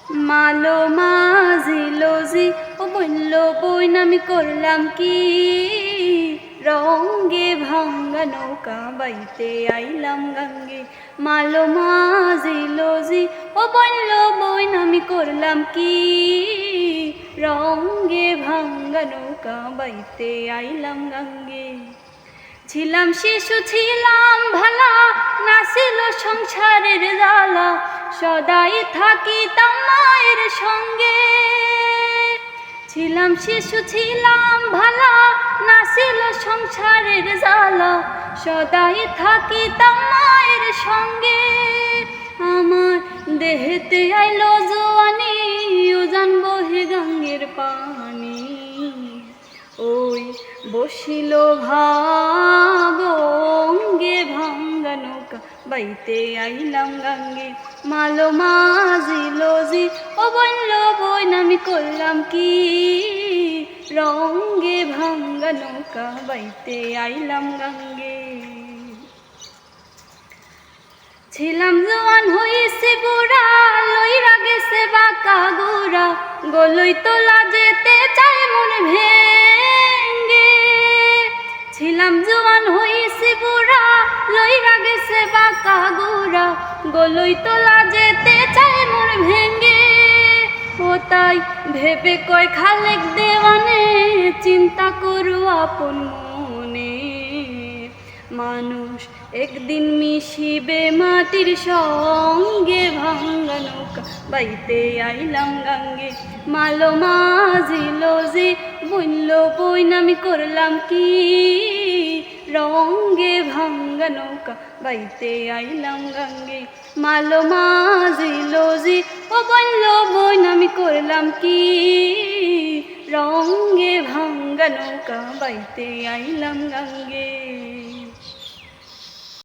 মালো মাঝিলো জি ও বলল বইন আমি করলাম কি রঙ্গে ভাঙ্গা নৌকা বাইতে আইলাম গঙ্গে। মালো মাঝিলো জি ও বলল বইন আমি করলাম কি রঙ্গে ভাঙ্গা নৌকা বাইতে আইলাম গঙ্গে। ছিলাম শিশু ছিলাম ভালা নাছিল সংসারের জ্বালা সদাই থাকিতাম মায়ের সঙ্গে। ছিলাম শিশু ছিলাম ভালা নাছিল সংসারের জ্বালা সদাই থাকিতাম মায়ের সঙ্গে। আমার দেহেতে আইলো জোয়ানি উজান বহে গঙ্গের পানি ওই বসিল ভাবঙ্গে ভাঙ্গা নৌকা বাইতে আইলাম গঙ্গে। মালো মাঝিলো জি ও বলল বইন আমি করলাম কি রঙ্গে ভাঙ্গা নৌকা বাইতে আইলাম গঙ্গে। ছিলাম জোয়ান হইছে বুড়া লইরা গেছে বাঁকা গুড়া গলই তোলা যেতে চাই মন ভেঙ্গে। ছিলাম জোয়ান হইছে বুড়া লইরা গেছে বাঁকা গুড়া গলই তোলা যেতে চাই মন ভেঙ্গে। ও তাই ভেবে কয় খালেক দেওয়ানে চিন্তা করু আপন মনে মানুষ একদিন মিশিবে মাটির সঙ্গে ভাঙ্গা নৌকা বাইতে আইলাম গঙ্গে। মালো মাঝিলো জি বলল বইন আমি করলাম কি রঙ্গে ভাঙ্গা নৌকা বাইতে আইলাম গঙ্গে। মালো মাঝিলো জি ও বলল বইন আমি করলাম কি রঙ্গে ভাঙ্গা নৌকা বাইতে আইলাম গঙ্গে।